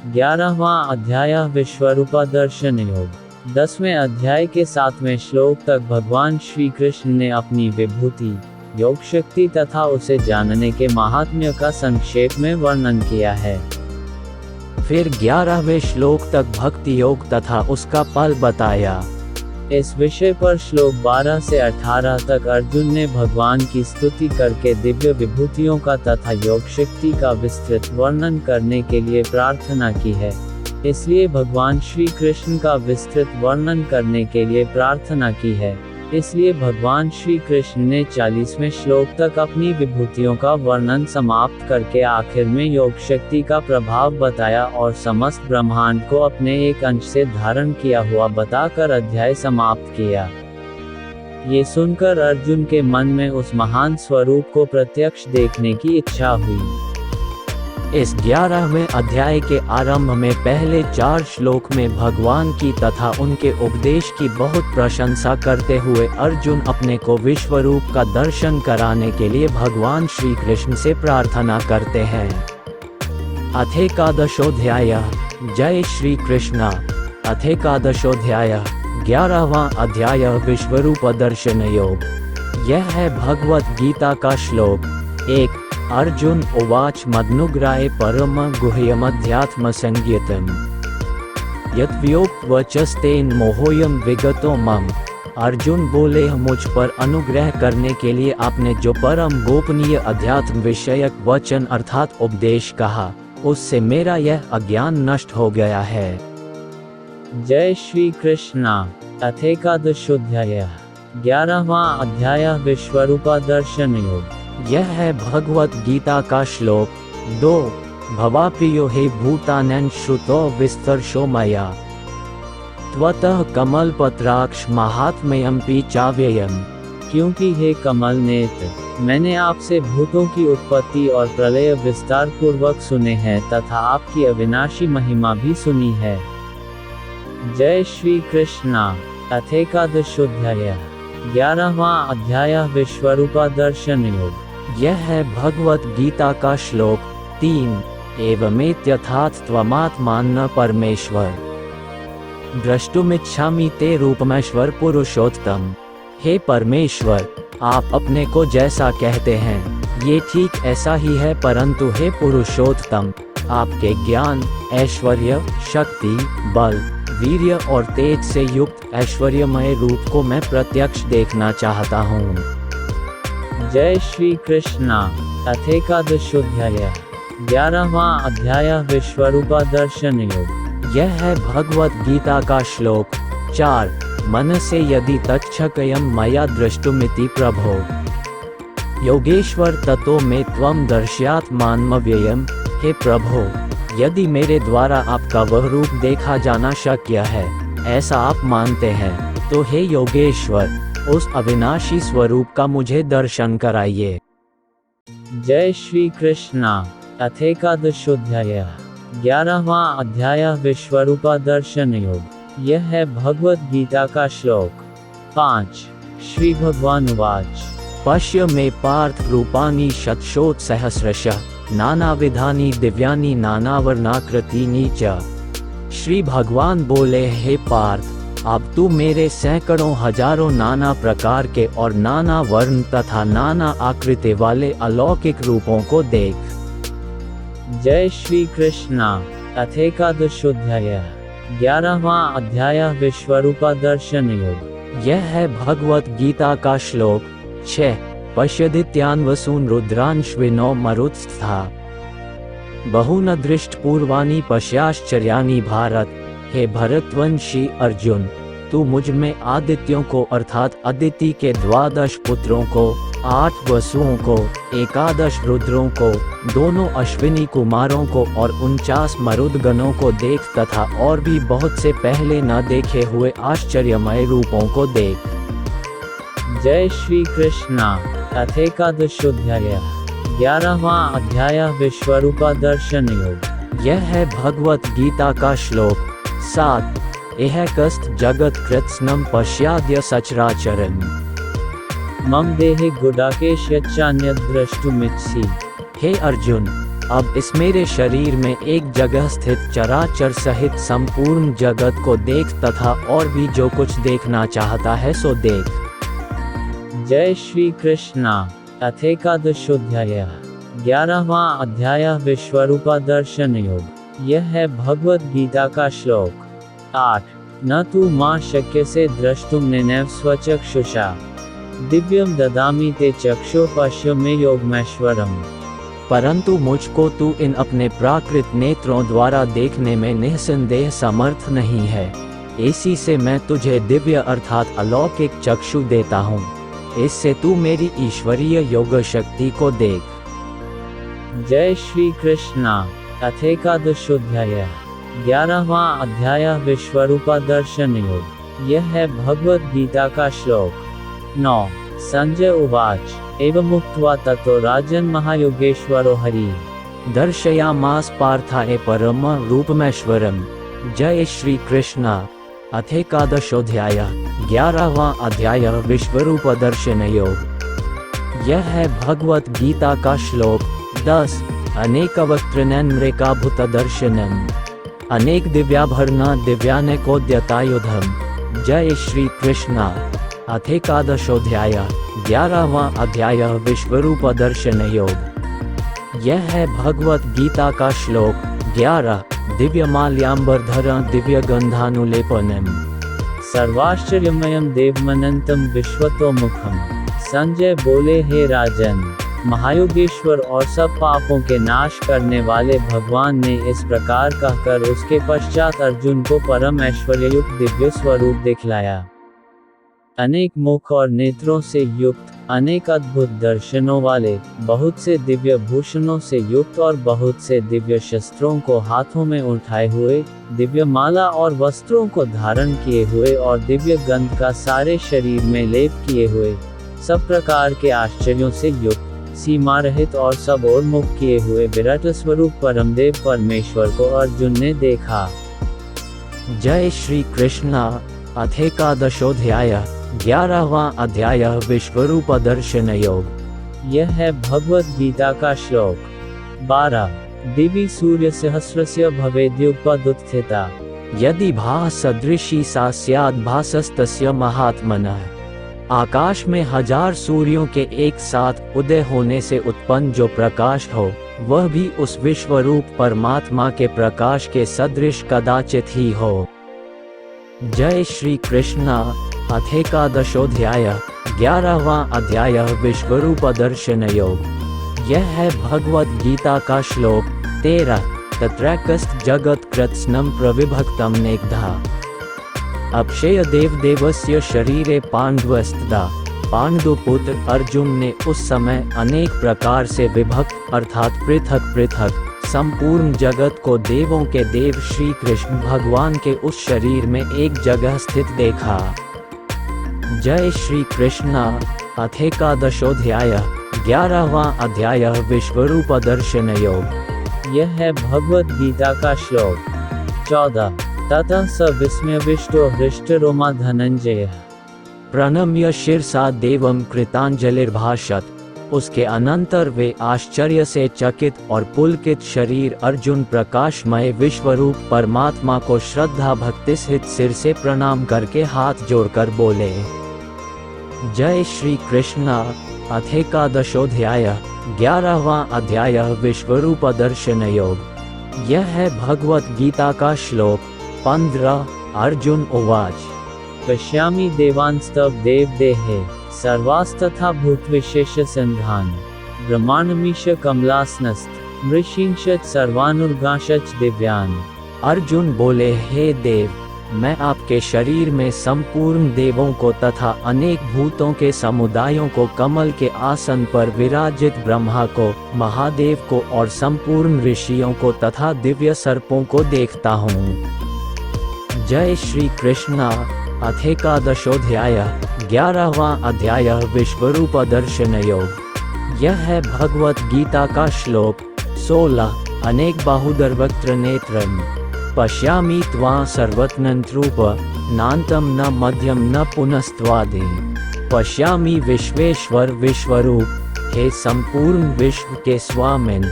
11वां अध्याय विश्वरूपा दर्शन योग। 10वें अध्याय के 7वें श्लोक तक भगवान श्री कृष्ण ने अपनी विभूति, योग शक्ति तथा उसे जानने के महात्म्य का संक्षेप में वर्णन किया है। फिर 11वें श्लोक तक भक्ति योग तथा उसका फल बताया। इस विषय पर श्लोक 12 से 18 तक अर्जुन ने भगवान की स्तुति करके दिव्य विभूतियों का तथा योग शक्ति का विस्तृत वर्णन करने के लिए प्रार्थना की है। इसलिए भगवान श्री कृष्ण का विस्तृत वर्णन करने के लिए प्रार्थना की है। इसलिए भगवान श्री कृष्ण ने 40वें श्लोक तक अपनी विभूतियों का वर्णन समाप्त करके आखिर में योग शक्ति का प्रभाव बताया और समस्त ब्रह्मांड को अपने एक अंश से धारण किया हुआ बताकर अध्याय समाप्त किया। ये सुनकर अर्जुन के मन में उस महान स्वरूप को प्रत्यक्ष देखने की इच्छा हुई। इस 11वें अध्याय के आरंभ में पहले 4 श्लोक में भगवान की तथा उनके उपदेश की बहुत प्रशंसा करते हुए अर्जुन अपने को विश्वरूप का दर्शन कराने के लिए भगवान श्री कृष्ण से प्रार्थना करते हैं। अथेकादशोऽध्याय। जय श्री कृष्ण। अथेकादशोऽध्याय 11वां अध्याय विश्वरूप दर्शन योग। यह है भगवत गीता का श्लोक 1। अर्जुन उवाच मदनुग्राहे परम गुह्यमध्यात्म संज्ञितम् यद्व्योक्तवचस्तेन मोहोयम विगतो मम। अर्जुन बोले, मुझ पर अनुग्रह करने के लिए आपने जो परम गोपनीय अध्यात्म विषयक वचन अर्थात उपदेश कहा, उससे मेरा यह अज्ञान नष्ट हो गया है। जय श्री कृष्ण। अथेकादशोऽध्याय 11वां अध्याय विश्वरूपा दर्शन योग। यह है भगवत गीता का श्लोक 2। भवाप्रियो हे भूतानन् श्रुतो विस्तर्शो मया त्वतः कमलपत्राक्ष महात्म्यमपि चाव्ययम्। क्योंकि हे कमल नेत्र, मैंने आपसे भूतों की उत्पत्ति और प्रलय विस्तार पूर्वक सुने हैं तथा आपकी अविनाशी महिमा भी सुनी है। जय श्री कृष्ण। अथेकादशोऽध्याय 11वां अध्याय विश्वरूपा दर्शन योग। यह है भगवत गीता का श्लोक 3। एवमेत्यथात् त्वमात्मानं परमेश्वर द्रष्टुमिच्छामि ते रूपमेश्वर पुरुषोत्तम। हे परमेश्वर, आप अपने को जैसा कहते हैं ये ठीक ऐसा ही है, परंतु हे पुरुषोत्तम, आपके ज्ञान, ऐश्वर्य, शक्ति, बल, वीर्य और तेज से युक्त ऐश्वर्यमय रूप को मैं प्रत्यक्ष देखना चाहता हूँ। जय श्री कृष्ण। अथेकादशोऽध्याय 11वां अध्याय विश्वरूपा दर्शन योग। यह है भगवत गीता का श्लोक 4। मनसे यदि तच्छक्यं मया द्रष्टुमिति प्रभो योगेश्वर ततो मे त्वं दर्शयात्मानमव्ययम्। हे प्रभो, यदि मेरे द्वारा आपका वह रूप देखा जाना शक्य है, ऐसा आप मानते हैं, तो हे योगेश्वर, उस अविनाशी स्वरूप का मुझे दर्शन कराइए। जय श्री कृष्ण। अथेकादशोऽध्याय 11वां अध्याय विश्वरूपा दर्शन योग। यह है भगवत गीता का श्लोक 5। श्री भगवान उवाच पश्य मे पार्थ रूपाणि शतशोथसहस्रशः नानाविधानि दिव्यानि नानावर्णाकृतीनि च। श्री भगवान बोले, हे पार्थ, अब तू मेरे सैकड़ों हजारों नाना प्रकार के और नाना वर्ण तथा नाना आकृति वाले अलौकिक रूपों को देख। जय श्री कृष्ण। अथेकादशोऽध्याय 11वां अध्याय विश्वरूपा दर्शन योग। यह है भगवत गीता का श्लोक 6। पश्यदित्यान् वसून् रुद्रांश्विनो मरुत्स्था बहुन दृष्टपूर्वाणि पश्याश्चर्याणि भारत। हे भरतवंशी अर्जुन, तू मुझ में आदित्यों को अर्थात अदिति के 12 पुत्रों को, 8 वसुओं को, 11 रुद्रों को, दोनों अश्विनी कुमारों को और 49 मरुदगणों को देख तथा और भी बहुत से पहले न देखे हुए आश्चर्यमय रूपों को देख। जय श्री कृष्ण। अथेकादशोऽध्याय 11वां अध्याय विश्वरूपा दर्शन योग। यह है भगवत गीता का श्लोक 7। एहकस्त जगत कृत्स्नं पश्याद्य सचराचरम् मम देहे गुडाकेश यच्चान्यद् द्रष्टुमिच्छसि। हे अर्जुन, अब इस मेरे शरीर में एक जगह स्थित चराचर सहित संपूर्ण जगत को देख तथा और भी जो कुछ देखना चाहता है सो देख। जय श्री कृष्णा। अथेकादशोध्याय 11वां अध्याय विश्वरूपा दर्शन योग। यह है भगवत गीता का श्लोक 8। न तु मां शक्यसे द्रष्टुम निनैव स्वचक्षुषा दिव्यम ददामि ते चक्षु पश्य मे योगमैश्वरम। परंतु मुझको तू इन अपने प्राकृत नेत्रों द्वारा देखने में निःसंदेह समर्थ नहीं है, इसी से मैं तुझे दिव्य अर्थात अलौकिक चक्षु देता हूँ। इससे तू मेरी ईश्वरीय योग शक्ति को देख। जय श्री कृष्णा। अथेकादशोध्याय 11वां अध्याय विश्वरूपा दर्शन योग। यह है भगवत गीता का श्लोक 9। संजय उवाच एवमुक्त्वा ततो राजन् महायोगेश्वरो हरि दर्शयामास पार्थाय परम रूपमेश्वरम। जय श्री कृष्णा। अथेकादशोध्याय 11वां अध्याय विश्वरूप दर्शन योग। यह है भगवत गीता का श्लोक 10। अनेकवक्त्रनैर्मृकाभूत दर्शनम अनेक दिव्याभरण दिव्यानेकोद्यतायुधम। जय श्री कृष्णा। अथेकादशोध्याय 11वां अध्याय विश्वरूप दर्शन योग। यह है भगवत गीता का श्लोक 11। दिव्यमाल्याम्बरधर दिव्यगंधानुलेपनम सर्वाश्चर्यमयम देवमनंतम विश्वतोमुखम। संजय बोले, हे राजन, महायोगेश्वर और सब पापों के नाश करने वाले भगवान ने इस प्रकार कहकर उसके पश्चात अर्जुन को परम ऐश्वर्ययुक्त दिव्य स्वरूप दिखलाया। अनेक मुख और नेत्रों से युक्त, अनेक अद्भुत दर्शनों वाले, बहुत से दिव्य भूषणों से युक्त और बहुत से दिव्य शस्त्रों को हाथों में उठाए हुए, दिव्य माला और वस्त्रों को धारण किए हुए और दिव्य गंध का सारे शरीर में लेप किए हुए, सब प्रकार के आश्चर्यों से युक्त, सीमा रहित और सब ओर मुख किए हुए विराट स्वरूप परमदेव परमेश्वर को अर्जुन ने देखा। जय श्री कृष्णा। अथेकादशोध्याय 11वां अध्याय विश्वरूप दर्शन योग। यह है भगवत गीता का श्लोक 12। दिवि सूर्य सहस्रस्य भवेद्युपदुत्थिता यदि भाः सदृशी सा स्याद् भासस्तस्य महात्मनः। आकाश में 1000 सूर्यों के एक साथ उदय होने से उत्पन्न जो प्रकाश हो, वह भी उस विश्वरूप परमात्मा के प्रकाश के सदृश कदाचित ही हो। जय श्री कृष्णा। अथेकादशोध्याय 11वां अध्याय विश्वरूप दर्शन योग। यह है भगवत गीता का श्लोक 13। तत्रैकस्त जगत कृत्स्नम प्रविभक्तम नेकधा अक्षय देवदेवस्य शरीरे पांडवस्तदा। पांडुपुत्र अर्जुन ने उस समय अनेक प्रकार से विभक्त अर्थात पृथक पृथक संपूर्ण जगत को देवों के देव श्री कृष्ण भगवान के उस शरीर में एक जगह स्थित देखा। जय श्री कृष्णा। अथेकादशोध्याय 11वां अध्याय विश्वरूप दर्शन योग। यह है भगवत गीता का श्लोक 14। ततः स विस्मयविष्टो हृष्टरोमा धनंजय प्रणम्य शिरसा देवम कृतांजलिर्भाषत। उसके अनंतर वे आश्चर्य से चकित और पुलकित शरीर अर्जुन प्रकाशमय विश्वरूप परमात्मा को श्रद्धा भक्ति सहित सिर से प्रणाम करके हाथ जोड़कर बोले। जय श्री कृष्णा। अथेकादशोध्याय 11वां अध्याय विश्वरूप दर्शन योग। यह है भगवत गीता का श्लोक 15। अर्जुन उवाच पश्यामि देवांस्तव देवदेहे सर्वास्तथा भूतविशेष संधान ब्रह्मांडमीश कमलासनस्त मृषिंशत सर्वानुर्गांशच दिव्यान। अर्जुन बोले, हे देव, मैं आपके शरीर में संपूर्ण देवों को तथा अनेक भूतों के समुदायों को, कमल के आसन पर विराजित ब्रह्मा को, महादेव को और संपूर्ण ऋषियों को तथा दिव्य सर्पों को देखता हूँ। जय श्री कृष्णा। अथेकादशोध्याय 11वां अध्याय विश्वरूप दर्शन योग। यह है भगवत गीता का श्लोक 16। अनेक बाहुदर वक्त्र नेत्रम पश्यामि त्वां सर्वतनन्त्रूप नान्तं न मध्यम न पुनस्त्वादि। पश्यामि विश्वेश्वर विश्वरूप, हे संपूर्ण विश्व के स्वामिन,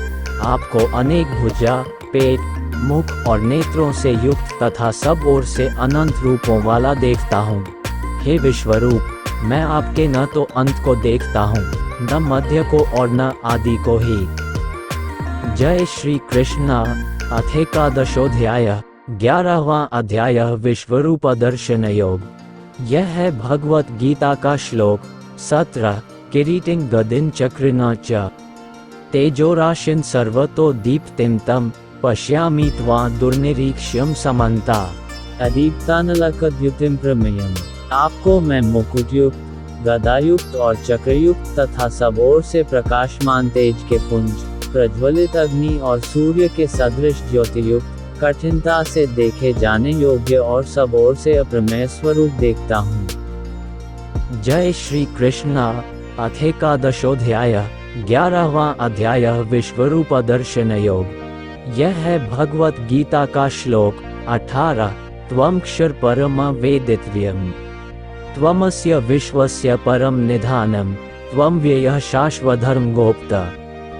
आपको अनेक भुजा, पेट, मुख और नेत्रों से युक्त तथा सब ओर से अनंत रूपों वाला देखता हूँ। हे विश्वरूप, मैं आपके न तो अंत को देखता हूँ, न मध्य को और न आदि को ही। जय श्री कृष्ण। अथ एकादशोऽध्यायः 11वां अध्याय विश्वरूप दर्शन योग। यह है भगवत गीता का श्लोक 17। किरीटिं गदिं चक्रिण च तेजोराशिं सर्वतो दीप्तिं तं पश्यामि त्वां दुर्निरीक्ष्यं समन्ता। अदीप्तानलकद्युतिं प्रमेयम्। आपको मैं मुकुटयुक्त, गदायुक्त और चक्रयुक्त तथा सब ओर से प्रकाशमान तेज के पुंज, प्रज्वलित अग्नि और सूर्य के सदृश ज्योतियुक्त, कठिनता से देखे जाने योग्य और सब ओर से अप्रमेय स्वरूप देखता हूँ। जय श्री कृष्ण। अथ एकादशोऽध्यायः 11वां अध्याय विश्वरूप दर्शन योग। यह है भगवत गीता का श्लोक 18। त्वमक्षर परम वेदितव्यम् त्वमस्य विश्वस्य परम निधानम् त्वं व्ययः शाश्वधर्म गोप्ता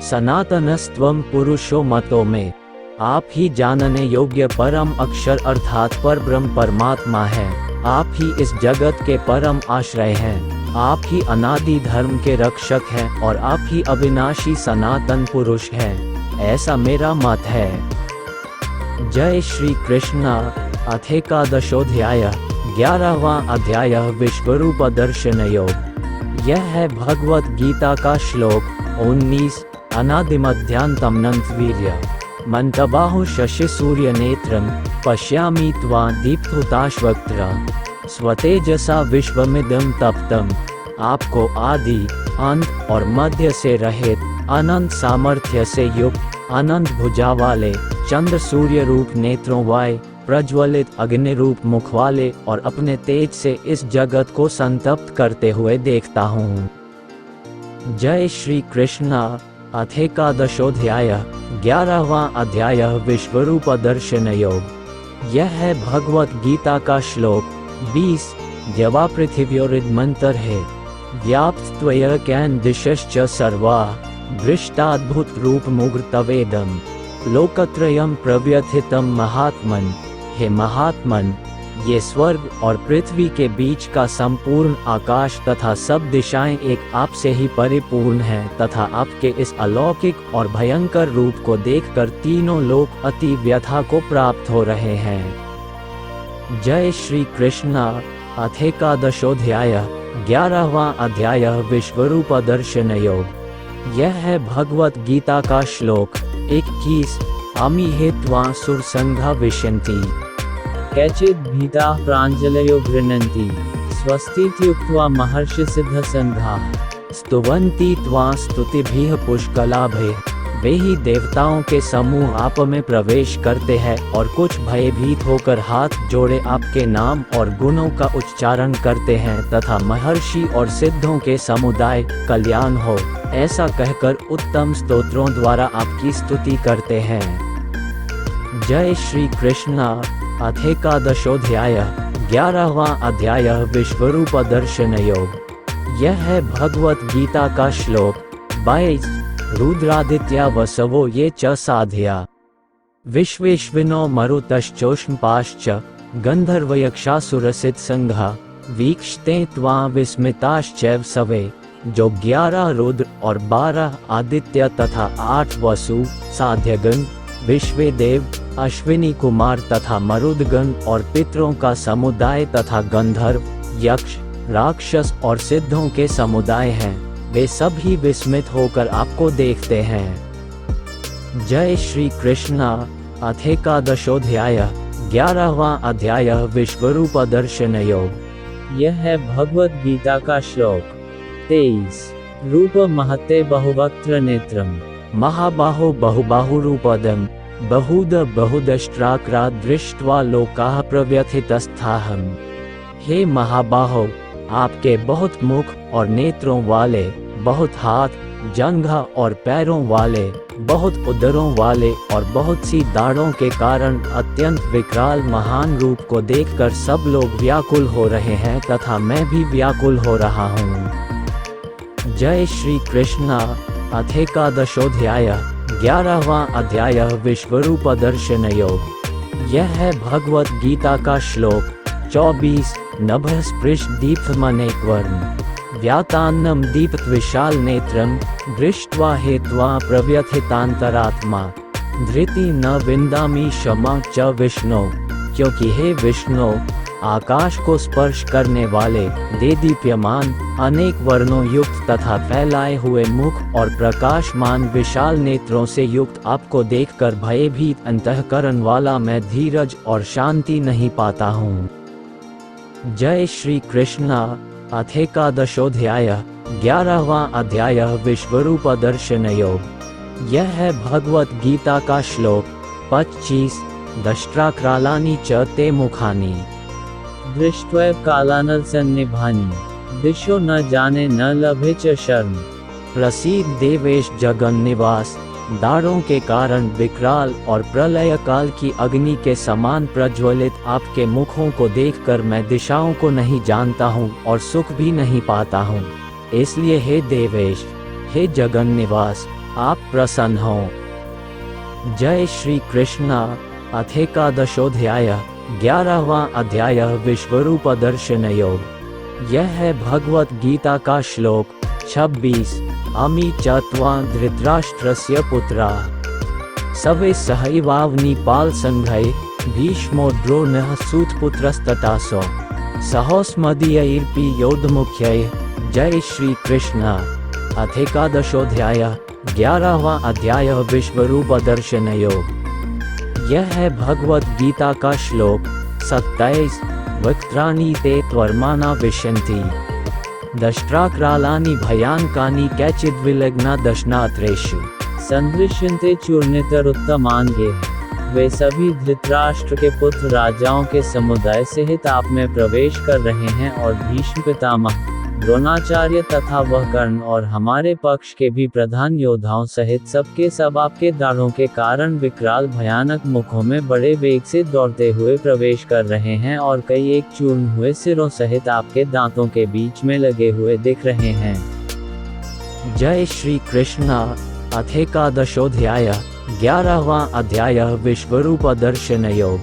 सनातनस्त्वं पुरुषो मतो में। आप ही जानने योग्य परम अक्षर अर्थात परब्रह्म परमात्मा है। आप ही इस जगत के परम आश्रय हैं। आप ही अनादि धर्म के रक्षक हैं और आप ही अविनाशी सनातन पुरुष हैं। ऐसा मेरा मत है। जय श्री कृष्ण। अथ एकादशोऽध्यायः 11वां अध्याय विश्वरूप दर्शन योग। यह है भगवत गीता का श्लोक 19। अनादिमध्यान्तमनन्तवीर्य मंतबाहु शशि सूर्य नेत्रं पश्यामि त्वां दीप्तहुताश्वक्त्र स्वतेजसा विश्वमिदं तप्तम्। आपको आदि, अंत और मध्य से रहित, अनंत सामर्थ्य से युक्त, अनंत भुजा वाले, चंद्र सूर्य रूप नेत्रों वाले, प्रज्वलित अग्नि रूप मुख वाले और अपने तेज से इस जगत को संतप्त करते हुए देखता हूँ। जय श्री कृष्ण। अथ एकादशोऽध्यायः 11वां अध्याय विश्वरूप दर्शन योग। यह है भगवत गीता का श्लोक 20। द्यवा पृथिव्योरिदमन्तर् है व्याप्त त्वया कैन दिशश्च सर्वा दृष्टाद्भुत रूप मुग्र तवेदम् लोकत्रयं प्रव्यथितं महात्मन्। हे महात्मन, ये स्वर्ग और पृथ्वी के बीच का संपूर्ण आकाश तथा सब दिशाएं एक आप से ही परिपूर्ण हैं तथा आपके इस अलौकिक और भयंकर रूप को देखकर तीनों लोक अति व्यथा को प्राप्त हो रहे हैं। जय श्री कृष्ण। अथ एकादशोऽध्यायः 11वां अध्याय विश्वरूप दर्शन योग। यह है भगवत गीता का श्लोक 21। अमी हे त्वां सुरसंघा विशन्ति केचित् भीताः प्राञ्जलयो गृह्णन्ति स्वस्तीत्युक्त्वा महर्षिसिद्धसङ्घाः स्तुवन्ति त्वां स्तुतिभिः पुष्कलाभिः। वे ही देवताओं के समूह आप में प्रवेश करते हैं और कुछ भयभीत होकर हाथ जोड़े आपके नाम और गुणों का उच्चारण करते हैं तथा महर्षि और सिद्धों के समुदाय कल्याण हो ऐसा कहकर उत्तम स्तोत्रों द्वारा आपकी स्तुति करते हैं। जय श्री कृष्ण। अथ एकादशोऽध्यायः 11वां अध्याय विश्वरूप दर्शन योग। यह है भगवत गीता का श्लोक 22। रुद्रादित्या वसवो ये च साध्या विश्वेश्विनो मरुतश्चोष्मपाश्च गंधर्वयक्षासुरसिद्धसंघा वीक्षते त्वां विस्मिताश्चैव सवे। जो 11 रुद्र और 12 आदित्य तथा 8 वसु, साध्यगण, विश्वेदेव, अश्विनी कुमार तथा मरुदगण और पितरों का समुदाय तथा गंधर्व, यक्ष, राक्षस और सिद्धों के समुदाय हैं, वे सभी विस्मित होकर आपको देखते हैं। जय श्री कृष्ण। अथ एकादशोऽध्यायः 11वां अध्याय विश्वरूप दर्शन योग। यह है भगवत गीता का श्लोक 23। रूप महते बहुवक्त्र नेत्रम महाबाहो बहुबाहुरूपदं बहुद बहुदष्ट्राक्रा दृष्ट्वा लोकाः प्रव्यथितस्थाहम्। हे महाबाहो, आपके बहुत मुख और नेत्रों वाले, बहुत हाथ, जंघा और पैरों वाले, बहुत उदरों वाले और बहुत सी दाढ़ों के कारण अत्यंत विकराल महान रूप को देखकर सब लोग व्याकुल हो रहे हैं तथा मैं भी व्याकुल हो रहा हूँ। जय श्री कृष्ण। अथ एकादशोऽध्यायः 11वां अध्याय विश्वरूप दर्शन योग। यह है भगवत गीता का श्लोक 24। नभः स्पृश दीप्तमनेकवर्णं व्यातान्नं दीप्तविशाल नेत्रं दृष्ट्वा हेत्वा प्रव्यथितान्तरात्मा धृति न विन्दामि क्षमा च विष्णु। क्योंकि हे विष्णु, आकाश को स्पर्श करने वाले, देदीप्यमान, अनेक वर्णों युक्त तथा फैलाए हुए मुख और प्रकाशमान विशाल नेत्रों से युक्त आपको देखकर भयभीत अंतःकरण वाला मैं धीरज और शांति नहीं पाता हूँ। जय श्री कृष्णा। अथ एकादशोऽध्याय 11वां अध्याय विश्वरूप दर्शन योग। यह है भगवत गीता का श्लोक 25। दष्ट्राक्रालानि च ते मुखानि दृष्ट्वैव कालानलसन्निभानि दिशो न जाने न लभे च शर्म। प्रसीद देवेश जगन्निवास। दाढ़ों के कारण विकराल और प्रलय काल की अग्नि के समान प्रज्वलित आपके मुखों को देखकर मैं दिशाओं को नहीं जानता हूँ और सुख भी नहीं पाता हूँ। इसलिए हे देवेश, हे जगन्निवास, आप प्रसन्न हो। जय श्री कृष्णा। अथ एकादशोऽध्याय 11वां अध्याय विश्वरूप दर्शन योग। यह है भगवत गीता का श्लोक 26। अमी च त्वा धृतराष्ट्रस्य पुत्राः सवे सहैवावनीपाल संघै भीष्मो द्रोणः सूतपुत्रस्तथासो सहोस्मदीयैर्पि योद्धमुख्यैः। जय श्री कृष्ण। अथ एकादशोऽध्याय 11वां अध्याय विश्वरूप दर्शन योग। यह है भगवत गीता का श्लोक 27। वक्त्राणि ते त्वर्माणा विशन्ति दष्ट्राक्रालानि भयानकानि कैचिद्विलग्ना दशनात्रेषु संदृश्यन्ते चूर्णितरुत्तमांगे। वे सभी धृतराष्ट्र के पुत्र राजाओं के समुदाय सहित आप में प्रवेश कर रहे हैं और भीष्म पितामह, द्रोणाचार्य तथा वह कर्ण और हमारे पक्ष के भी प्रधान योद्धाओं सहित सबके सब आपके दाढ़ों के कारण विकराल भयानक मुखों में बड़े वेग से दौड़ते हुए प्रवेश कर रहे हैं और कई एक चूर्ण हुए सिरों सहित आपके दांतों के बीच में लगे हुए दिख रहे हैं। जय श्री कृष्णा। अथ एकादशोऽध्याय 11वां अध्याय विश्वरूप दर्शन योग।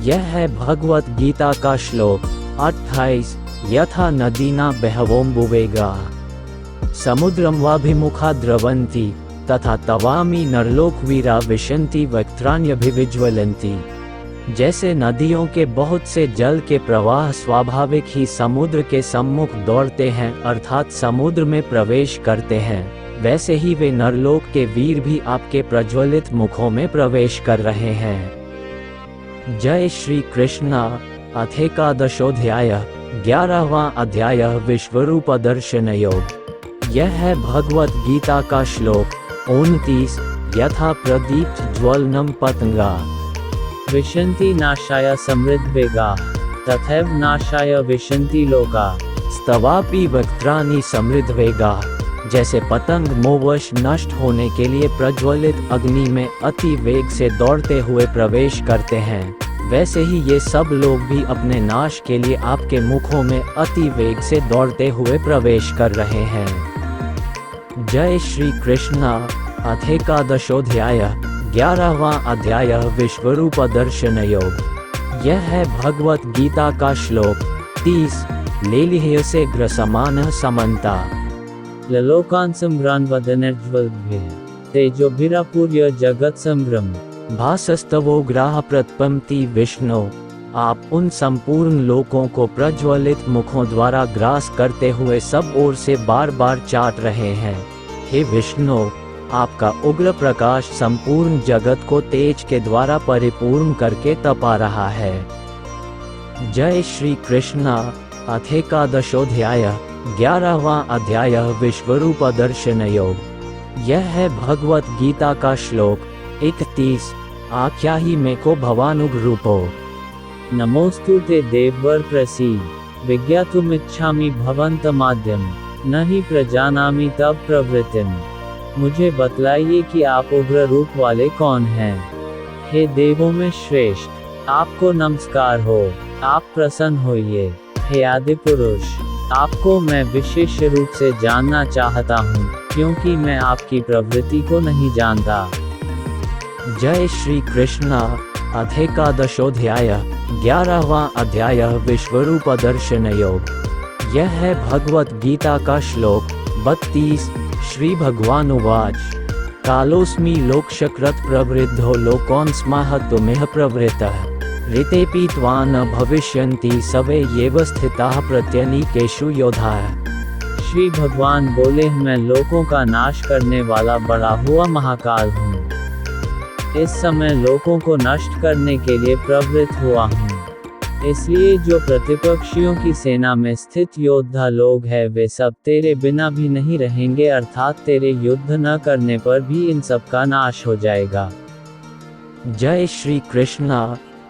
यह है भगवत गीता का श्लोक 28। यथा नदीना बहवोम्बुवेगा समुद्रम वाभिमुखा द्रवन्ति तथा तवामी नरलोकवीरा विशन्ति वक्त्राण्यभिविज्वलन्ति। जैसे नदियों के बहुत से जल के प्रवाह स्वाभाविक ही समुद्र के सम्मुख दौड़ते हैं अर्थात समुद्र में प्रवेश करते हैं, वैसे ही वे नरलोक के वीर भी आपके प्रज्वलित मुखों में प्रवेश कर रहे हैं। जय श्री कृष्णा। अथ एकादशोऽध्याय 11वां अध्याय विश्वरूप दर्शन योग। यह है भगवत गीता का श्लोक 29। यथा प्रदीप्त ज्वलनम पतंगा विशन्ति नाशाय समृद्धवेगा तथैव नाशाय विशन्ति लोका। स्तवापि वक्त्राणि समृद्धवेगा। जैसे पतंग मोवश नष्ट होने के लिए प्रज्वलित अग्नि में अति वेग से दौड़ते हुए प्रवेश करते हैं, वैसे ही ये सब लोग भी अपने नाश के लिए आपके मुखों में अति वेग से दौड़ते हुए प्रवेश कर रहे हैं। जय श्री कृष्णा। अथ एकादशोऽध्याय 11वां अध्याय विश्वरूप दर्शन योग। यह है भगवत गीता का श्लोक 30। लेलिह्यसे ग्रसमानः समन्ता ललोकान् सम्भ्रान्वदनर्ज्वलद्भिः तेजोभिरापूर्य जगत् संभ्रम। भासस्तवोग्राह प्रतपंति विष्णु। आप उन संपूर्ण लोकों को प्रज्वलित मुखों द्वारा ग्रास करते हुए सब ओर से बार बार चाट रहे हैं। हे विष्णु, आपका उग्र प्रकाश संपूर्ण जगत को तेज के द्वारा परिपूर्ण करके तपा रहा है। जय श्री कृष्णा। अथ एकादशोऽध्याय 11वां अध्याय विश्वरूप दर्शन योग। यह है भगवत गीता का श्लोक 31। आख्याहि मे को भवानुग्रूपो नमोस्तु ते देववर प्रसीद विज्ञातुमिच्छामि भवन्तमाद्यं न हि प्रजानामि तव प्रवृत्तिम्। मुझे बतलाइए कि आप उग्र रूप वाले कौन हैं। हे देवों में श्रेष्ठ, आपको नमस्कार हो, आप प्रसन्न होइए। हे आदि पुरुष, आपको मैं विशेष रूप से जानना चाहता हूँ, क्योंकि मैं आपकी प्रवृत्ति को नहीं जानता। जय श्री कृष्ण। अथ एकादशोऽध्याय 11वां अध्याय विश्वरूप दर्शन योग। यह है भगवत गीता का श्लोक 32। श्री भगवान उवाच कालोऽस्मि लोकशकृत् प्रवृद्धो लोकोऽस्माहतुमिह प्रवृत्तः ऋतेऽपि त्वा न भविष्यन्ति सवे येव स्थिताः प्रत्यनीकेषु योधाः। श्री भगवान बोले, मैं लोकों का नाश करने वाला बड़ा हुआ महाकाल हूँ। इस समय लोकों को नष्ट करने के लिए प्रवृत्त हुआ हूँ। इसलिए जो प्रतिपक्षियों की सेना में स्थित योद्धा लोग हैं वे सब तेरे बिना भी नहीं रहेंगे, अर्थात तेरे युद्ध न करने पर भी इन सब का नाश हो जाएगा। जय श्री कृष्ण।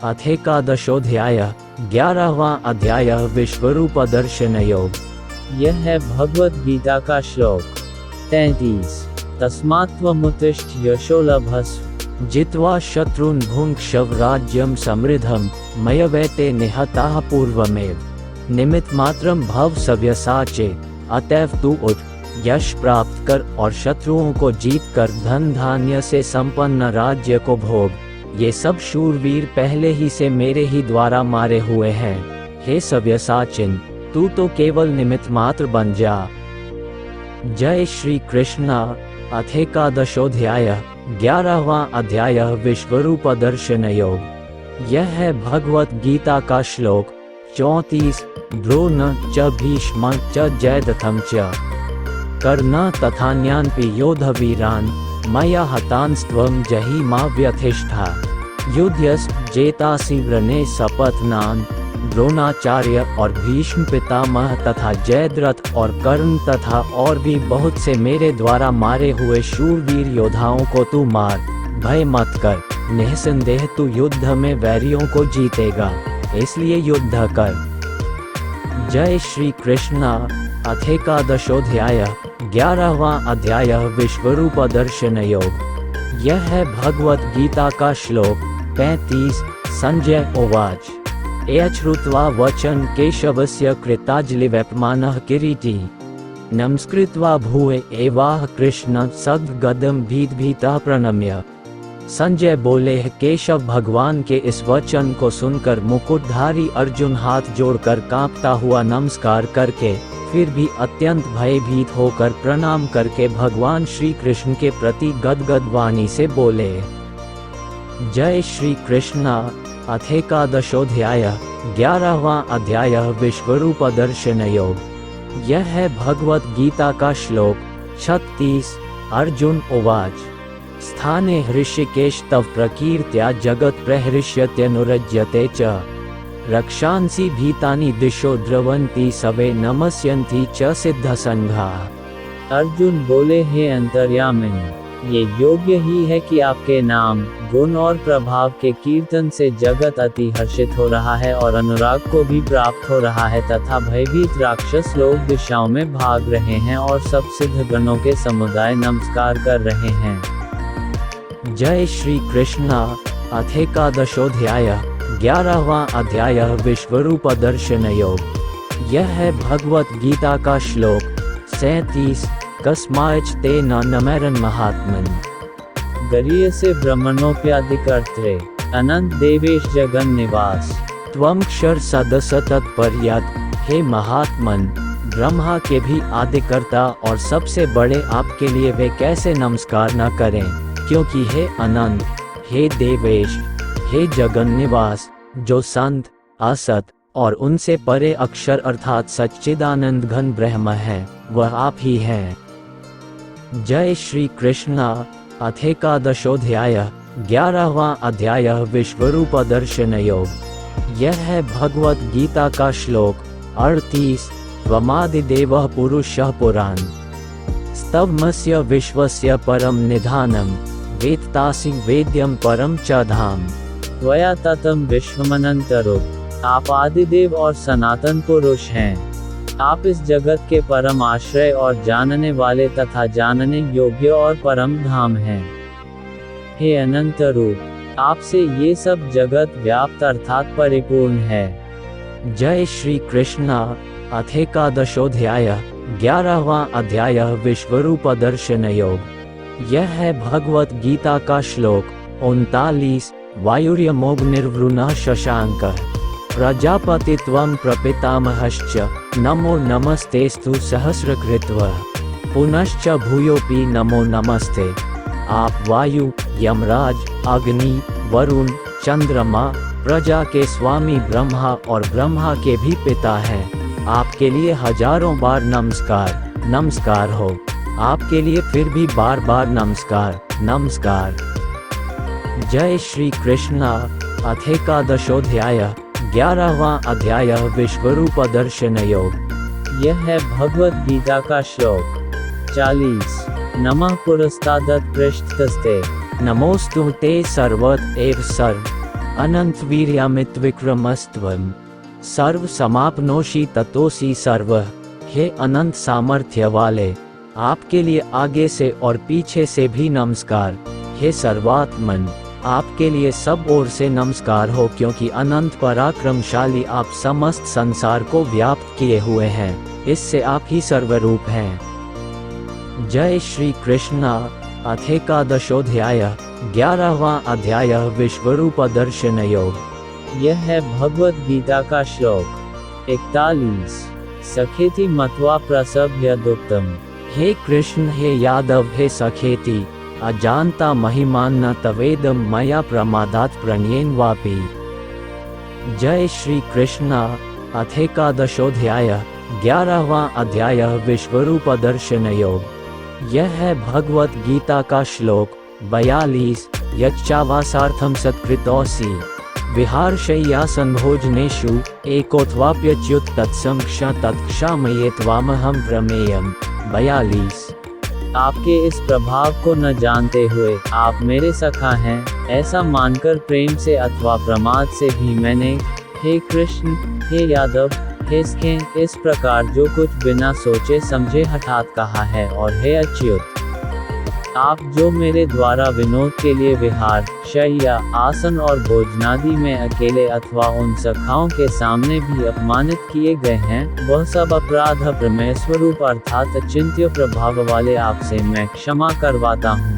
अथ एकादशोऽध्याय 11वां अध्याय विश्वरूप दर्शन योग। यह है भगवत गीता का श्लोक 33। तस्मात्त्वमुत्तिष्ठ यशो लभस्व जित्वा शत्रून् भुङ्क्ष्व राज्यं समृद्धं मयवैते निहताः पूर्वमेव निमित्तमात्रं भव सव्यसाचे। अतएव तू उठ, यश प्राप्त कर और शत्रुओं को जीत कर धन धान्य से संपन्न राज्य को भोग। ये सब शूरवीर पहले ही से मेरे ही द्वारा मारे हुए हैं। हे सव्यसाचिन, तू तो केवल निमित्त मात्र बन जा। जय श्री कृष्ण। अथ एकादशोऽध्याय 11वां अध्याय विश्वरूप दर्शन योग। यह है भगवत गीता का श्लोक 34। द्रोण च भीष्म च जयद्रथं च कर्ण तथान्यानपि योधवीरान् मया हतांस्त्वं जहिमा व्यथिष्ठा युध्यस्व जेतासि रणे सपत्नान्। द्रोणाचार्य और भीष्म पितामह तथा जयद्रथ और कर्ण तथा और भी बहुत से मेरे द्वारा मारे हुए शूरवीर योद्धाओं को तू मार। भय मत कर, निःसंदेह तू युद्ध में वैरियों को जीतेगा, इसलिए युद्ध कर। जय श्री कृष्ण। अथ एकादशोऽध्याय 11वां अध्याय विश्वरूप दर्शन योग। यह है भगवत गीता का श्लोक 35। संजय उवाच एतच्छ्रुत्वा वचन केशवस्य कृताञ्जलिर्वेपमानः किरीटी नमस्कृत्वा भूय एवाह कृष्ण सगद्गदं भीतभीतः प्रणम्य। संजय बोले, केशव भगवान के इस वचन को सुनकर मुकुटधारी अर्जुन हाथ जोड़कर कांपता हुआ नमस्कार करके फिर भी अत्यंत भयभीत होकर प्रणाम करके भगवान श्री कृष्ण के प्रति गदगद वाणी से बोले। जय श्री कृष्ण। अथ एकादशोऽध्याय 11वां अध्याय विश्वरूप दर्शन योग। यह है भगवत गीता का श्लोक 36। अर्जुन उवाच स्थाने हृषिकेश तव प्रकीर्त्या जगत् प्रहृष्यत्यनुरज्यते च रक्षांसि भीतानि दिशो द्रवन्ति सवे नमस्यन्ति च सिद्धसंघाः। अर्जुन बोले, हे अंतर्यामिन, ये योग्य ही है कि आपके नाम, गुण और प्रभाव के कीर्तन से जगत अति हर्षित हो रहा है और अनुराग को भी प्राप्त हो रहा है तथा भयभीत राक्षस लोग दिशाओं में भाग रहे हैं और सब सिद्ध गणों के समुदाय नमस्कार कर रहे हैं। जय श्री कृष्ण। अथ एकादशोऽध्याय 11वां अध्याय विश्वरूप दर्शन योग। यह है भगवत गीता का श्लोक 37। कस्माच्च तेन नमैरन् महात्मन् गरीयसे ब्रह्मणोऽप्यादिकर्त्रे अनंत देवेश जगन निवास त्वं क्षर सदस तत्पर्यात्। हे महात्मन, ब्रह्मा के भी आदिकर्ता और सबसे बड़े आपके लिए वे कैसे नमस्कार न करें, क्योंकि हे अनंत, हे देवेश, हे जगन निवास, जो संत, असत और उनसे परे अक्षर अर्थात सच्चिदानंद घन ब्रह्म है, वह आप ही हैं। जय श्री कृष्ण। अथ एकादशोऽध्याय 11वां अध्याय विश्वरूप दर्शन योग। यह है भगवत गीता का श्लोक 38। त्वमादिदेवः पुरुषः पुरान् स्तवमस्य विश्वस्य परम निधानम् वेत्तासि वेद्यं परम च धाम। त्वया ततं विश्वमनन्तरो। आप आदिदेव और सनातन पुरुष हैं। आप इस जगत के परम आश्रय और जानने वाले तथा जानने योग्य और परम धाम हैं। हे अनंत रूप, आपसे ये सब जगत व्याप्त अर्थात परिपूर्ण है। जय श्री कृष्ण। अथ एकादशोऽध्याय 11वां अध्याय विश्वरूप दर्शन योग। यह है भगवत गीता का श्लोक 39 वायुर्यमोऽग्निर्वरुणः शशाङ्कः प्रजापतित्वं प्रपितामहश्च नमो नमस्तेस्तु सहस्रकृत्वः पुनश्च भूयोऽपि नमो नमस्ते। आप वायु, यमराज, अग्नि, वरुण, चंद्रमा, प्रजा के स्वामी ब्रह्मा और ब्रह्मा के भी पिता हैं। आपके लिए हजारों बार नमस्कार, नमस्कार हो। आपके लिए फिर भी बार बार नमस्कार, नमस्कार। जय श्री कृष्णा। अथ एकादशोऽध्याय 11वां अध्याय विश्वरूप दर्शन योग। यह है भगवत गीता का श्लोक 40। नमः पुरस्तादत् पृष्ठतस्ते नमोस्तु ते सर्वत एव सर्व अनंतवीर्यामितविक्रमस्त्वं सर्व समाप्नोषि ततोसि सर्वः। हे अनंत सामर्थ्य वाले, आपके लिए आगे से और पीछे से भी नमस्कार। हे सर्वात्मन, आपके लिए सब ओर से नमस्कार हो, क्योंकि अनंत पराक्रमशाली आप समस्त संसार को व्याप्त किए हुए हैं। इससे आप ही सर्वरूप हैं। जय श्री कृष्णा। अथ एकादशोऽध्याय 11वां अध्याय विश्वरूप दर्शन योग। यह है भगवत गीता का श्लोक 41। सखेति मत्वा प्रसभ्यदुक्तम्। हे कृष्ण, हे यादव, हे सखेति, अजानता महिमान न तवेदम मया प्रमादात् प्रणयेन वापि। जय श्री कृष्णा। अथ एकादशोऽध्याय 11वां अध्याय विश्वरूप दर्शन योग। यह है भगवत गीता का श्लोक 42। यच्चावासार्थं सत्कृतोऽसि विहारशय्यासनं भोजनेषु एकोऽथवाप्यच्युत तत्संक्ष तत्क्षामये त्वामहं प्रमेयम्। 42। आपके इस प्रभाव को न जानते हुए आप मेरे सखा हैं, ऐसा मानकर प्रेम से अथवा प्रमाद से भी मैंने, हे कृष्ण, हे यादव, हे सखे, इस प्रकार जो कुछ बिना सोचे समझे हठात कहा है। और हे अच्युत, आप जो मेरे द्वारा विनोद के लिए विहार, शय्या, आसन और भोजनादि में अकेले अथवा उन सखाओं के सामने भी अपमानित किए गए हैं, वह सब अपराध प्रमेय स्वरूप अर्थात अचिंत्य प्रभाव वाले आपसे मैं क्षमा करवाता हूँ।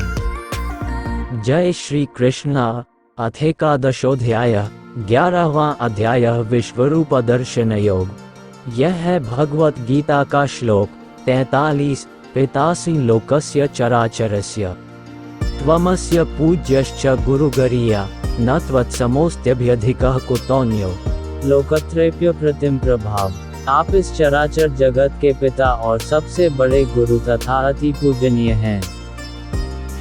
जय श्री कृष्णा। अथ एकादशोऽध्याय 11वां अध्याय विश्वरूप दर्शन योग। यह है भगवत गीता का श्लोक 43। पितासि लोकस्य चराचरस्य त्वमस्य पूज्यश्च गुरुगरीया न त्वत्समोऽस्त्यभ्यधिकः कुतोऽन्यो। लोकत्रयप्य प्रतिम प्रभाव। आप इस चराचर जगत के पिता और सबसे बड़े गुरु तथा अति पूजनीय हैं।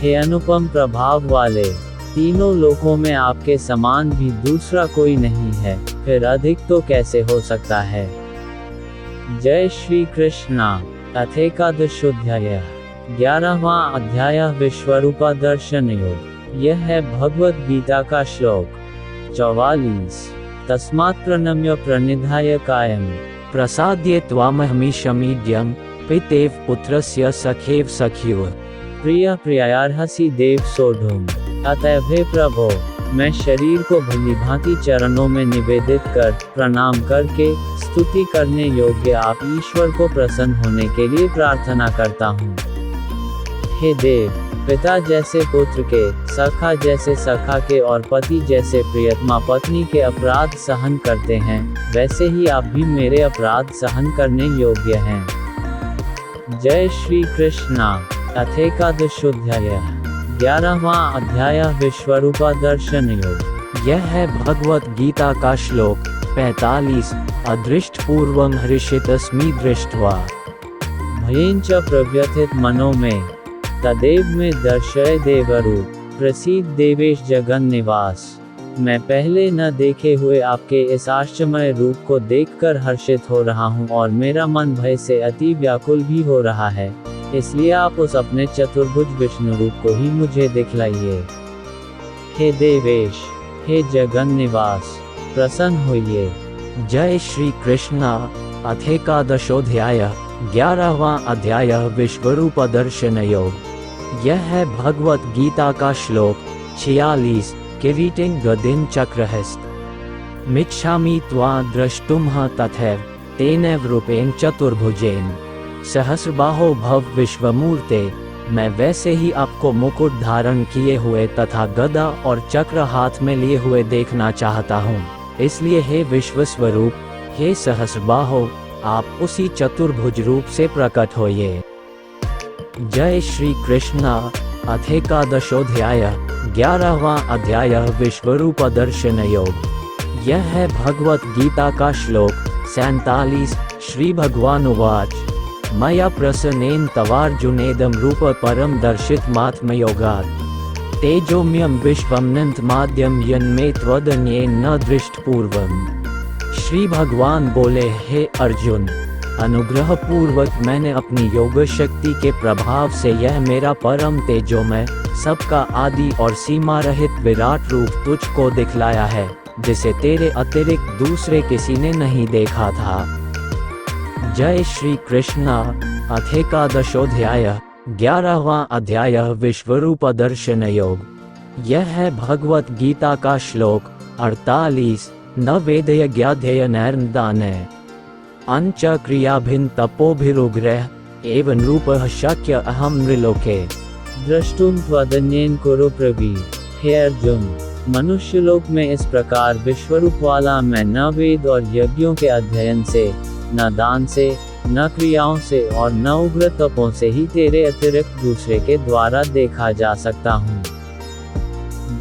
हे अनुपम प्रभाव वाले, तीनों लोकों में आपके समान भी दूसरा कोई नहीं है, फिर अधिक तो कैसे हो सकता है। जय श्री कृष्णा। अथ एकादशोऽध्याय 11वां अध्याय विश्वरूप दर्शन योग। यह है भगवत गीता का श्लोक 44। तस्मात् प्रणम्य प्रणिधाय कायं प्रसाद्ये त्वामहमीशमीड्यं पितेव पुत्रस्य सखेव सख्युः। प्रिय प्रियार्हसि देव सोढुम्। अतएव हे प्रभो, मैं शरीर को भली भांति चरणों में निवेदित कर प्रणाम करके स्तुति करने योग्य आप ईश्वर को प्रसन्न होने के लिए प्रार्थना करता हूँ। हे देव, पिता जैसे पुत्र के, सखा जैसे सखा के और पति जैसे प्रियतमा पत्नी के अपराध सहन करते हैं, वैसे ही आप भी मेरे अपराध सहन करने योग्य हैं। जय श्री कृष्णा। अथ एकादशोऽध्याय 11वां अध्याय विश्वरूप दर्शन योग। यह है भगवत गीता का श्लोक 45। अदृष्ट पूर्वं हृषितस्मि दृष्ट्वा भयेन च प्रव्यथित मनो में तदेव में दर्शय देवरूप प्रसीद देवेश जगन निवास। मैं पहले न देखे हुए आपके इस आश्चर्यमय रूप को देखकर हर्षित हो रहा हूँ और मेरा मन भय से अति व्याकुल भी हो रहा है, इसलिए आप उस अपने चतुर्भुज विष्णु रूप को ही मुझे दिखलाइए। हे देवेश, हे जगन निवास, प्रसन्न होइए। जय श्री कृष्णा। अथ एकादशोऽध्याय 11वां अध्याय विश्वरूप दर्शन योग। यह है भगवत गीता का श्लोक 46। किरीटिं गदिं चक्रहस्त मिच्छामि त्वां द्रष्टुमः तथैव तेनैव रूपेण चतुर्भुजेन सहस्रबाहो भव विश्वमूर्ते मैं वैसे ही आपको मुकुट धारण किए हुए तथा गदा और चक्र हाथ में लिए हुए देखना चाहता हूँ। इसलिए हे विश्व स्वरूप, हे सहस्रबाहो, आप उसी चतुर्भुज रूप से प्रकट होइए। जय श्री कृष्णा। अथ एकादशोऽध्याय 11वां अध्याय विश्वरूप दर्शन योग। यह है भगवत गीता का श्लोक 47। श्री भगवान उवाच मया प्रसन्नेन तवार्जुनेदं रूप परम दर्शित मात्मयोगात् तेजोम्यं विश्वमनन्तमाद्यं यन्मे त्वदन्येन न दृष्टपूर्वम्। श्री भगवान बोले, हे अर्जुन, अनुग्रह पूर्वक मैंने अपनी योग शक्ति के प्रभाव से यह मेरा परम तेजोमय, सबका आदि और सीमा रहित विराट रूप तुझको दिखलाया है, जिसे तेरे अतिरिक्त दूसरे किसी ने नहीं देखा था। जय श्री कृष्णा। अथ एकादशोऽध्याय 11वां अध्याय विश्वरूप दर्शन योग। यह है भगवत गीता का श्लोक 48। न वेदयज्ञाध्ययनैर्नदाने अंच क्रियाभिन्न तपोभिरुग्रह एवं रूपः शक्य अहम नृलोके द्रष्टुम त्वदन्येन कुरु प्रवीर। हे अर्जुन, मनुष्यलोक में इस प्रकार विश्वरूप वाला मैं न वेद और यज्ञों के अध्ययन से, न दान से, न क्रियाओं से और न उग्र तपों से ही तेरे अतिरिक्त दूसरे के द्वारा देखा जा सकता हूँ।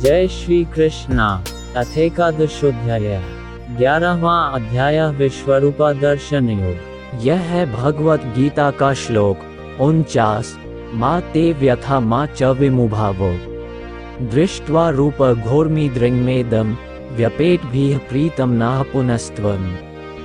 जय श्री कृष्णा। अथ एकादशोऽध्याय 11वां अध्याय विश्वरूप दर्शन योग। यह है भगवत गीता का श्लोक 49। मा ते व्यथा मा च विमुभावो दृष्ट्वा रूप घोरमीदृङ्मेदं व्यपेटभिः प्रीतम नाह पुनस्त्वम्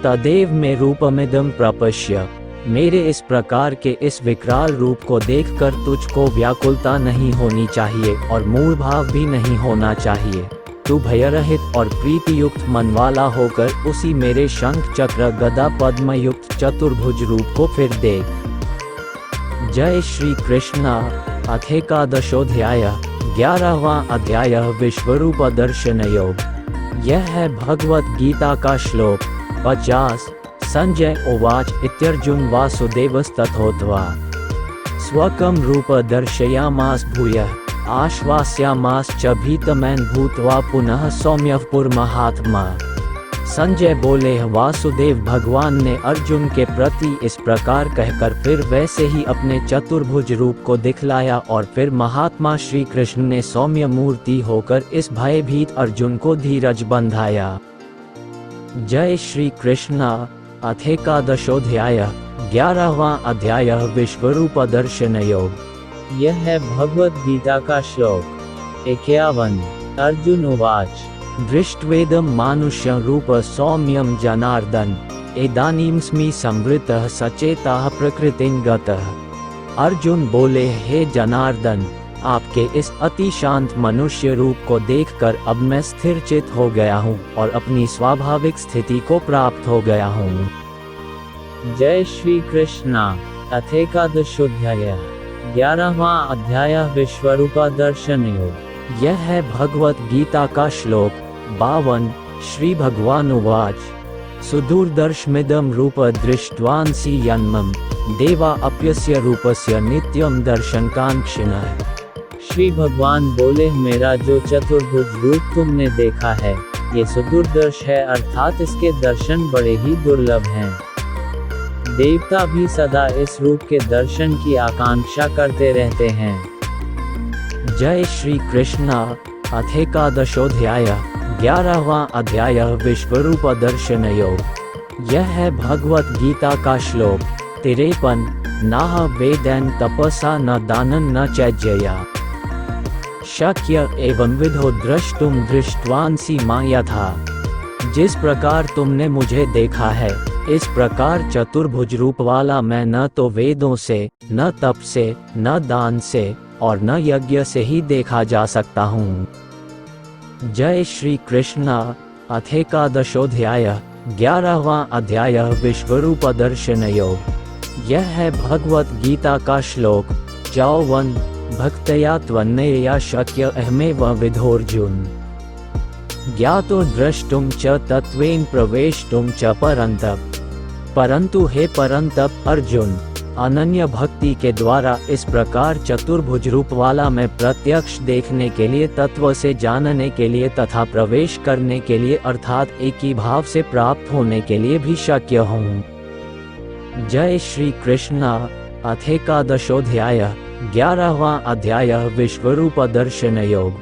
तदेव में रूपमिदं प्रपश्य। मेरे इस प्रकार के इस विकराल रूप को देखकर तुझको व्याकुलता नहीं होनी चाहिए और मूल भाव भी नहीं होना चाहिए। तू भयरहित और प्रीति युक्त मन वाला होकर उसी मेरे शंख चक्र गदा पद्म युक्त चतुर्भुज रूप को फिर देख। जय श्री कृष्णा। अथ एकादशोऽध्याय 11वां अध्याय विश्वरूप दर्शन योग। यह है भगवत गीता का श्लोक 50। संजय उवाच इत्यर्जुन वासुदेवस्तथोक्त्वा स्वकं रूप दर्शयामास भूयः आश्वास्यामास च भीतमैन भूत्वा पुनः सौम्यः पुरमहात्मा। संजय बोले, वासुदेव भगवान ने अर्जुन के प्रति इस प्रकार कहकर फिर वैसे ही अपने चतुर्भुज रूप को दिखलाया और फिर महात्मा श्री कृष्ण ने सौम्य मूर्ति होकर इस भयभीत अर्जुन को धीरज बंधाया। जय श्री कृष्णा। अथ एकादशोऽध्याय 11वां अध्याय विश्वरूप दर्शन योग। यह है भगवत गीता का श्लोक 51। अर्जुन उवाच दृष्ट्वेदं मानुष्यं रूप सौम्यं जनार्दन इदानीमस्मि संवृतः सचेतः प्रकृतिं गतः। अर्जुन बोले, हे जनार्दन, आपके इस अति शांत मनुष्य रूप को देखकर अब मैं स्थिरचित हो गया हूँ और अपनी स्वाभाविक स्थिति को प्राप्त हो गया हूँ। जय श्री कृष्णा। अथ एकादशोऽध्याय 11वां अध्याय विश्वरूप दर्शन योग। यह है भगवत गीता का श्लोक 52। श्री भगवान उवाच सुदूरदर्शमिदं रूप दृष्ट्वांसि यन्मम देवा अप्यस्य रूपस्य नित्यं दर्शनकांक्षिणः। श्री भगवान बोले, मेरा जो चतुर्भुज रूप तुमने देखा है, ये सुदूरदर्श है, अर्थात इसके दर्शन बड़े ही दुर्लभ हैं। देवता भी सदा इस रूप के दर्शन की आकांक्षा करते रहते हैं। जय श्री कृष्णा। अथ एकादशोऽध्याय 11वां अध्याय विश्वरूप दर्शन योग। यह है भगवत गीता का श्लोक 53। नाह वेदैन तपसा न दानन न चैज्यया शक्य एवं विधो द्रष्टुम दृष्ट्वांसि मां यथा। जिस प्रकार तुमने मुझे देखा है, इस प्रकार चतुर्भुज रूप वाला मैं न तो वेदों से, न तप से, न दान से और न यज्ञ से ही देखा जा सकता हूँ। जय श्री कृष्णा। अथ एकादशोऽध्याय 11वां अध्याय विश्वरूप दर्शन योग। यह है भगवत गीता का श्लोक 54। भक्तया त्वन्नया शक्य अहमेव विधोर्जुन ज्ञातो द्रष्टुम च तत्वेन प्रवेष्टुम च परंतप। परंतु हे परंतप अर्जुन, अनन्य भक्ति के द्वारा इस प्रकार चतुर्भुज रूप वाला मैं प्रत्यक्ष देखने के लिए, तत्व से जानने के लिए तथा प्रवेश करने के लिए अर्थात एक ही भाव से प्राप्त होने के लिए भी शक्य हूँ। जय श्री कृष्ण। अथ एकादशोऽध्याय 11वां अध्याय विश्वरूप दर्शन योग।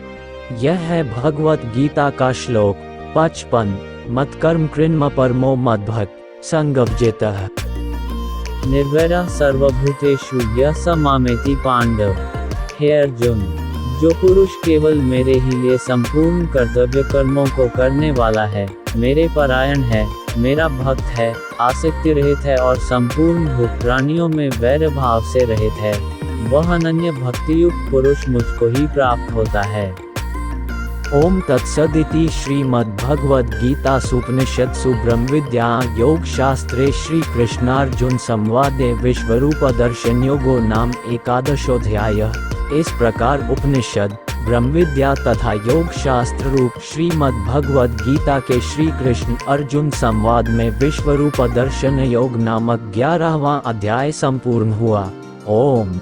यह है भगवत गीता का श्लोक 55। मत्कर्म कृन्म परमो मद्भक्त संगवजितः। निर्वैरः सर्वभूतेषु यः स मामेति पांडव। हे अर्जुन, जो पुरुष केवल मेरे ही लिए संपूर्ण कर्तव्य कर्मों को करने वाला है, मेरे परायण है, मेरा भक्त है, आसक्ति रहित है और संपूर्ण भूत प्राणियों में वैर भाव से रहित है, वह अनन्य भक्तियुक्त पुरुष मुझको ही प्राप्त होता है। ओम तत्सदिति श्रीमद्भगवद्गीतासूपनिषत्सु ब्रह्मविद्यायां योगशास्त्रे श्रीकृष्णार्जुन संवादे विश्वरूप दर्शन योगो नाम एकादशोऽध्यायः। इस प्रकार उपनिषद, ब्रह्मविद्या तथा योग शास्त्र रूप श्रीमद्भगवद गीता के श्री कृष्ण अर्जुन संवाद में विश्वरूप दर्शन योग नामक 11वां अध्याय संपूर्ण हुआ। ओम।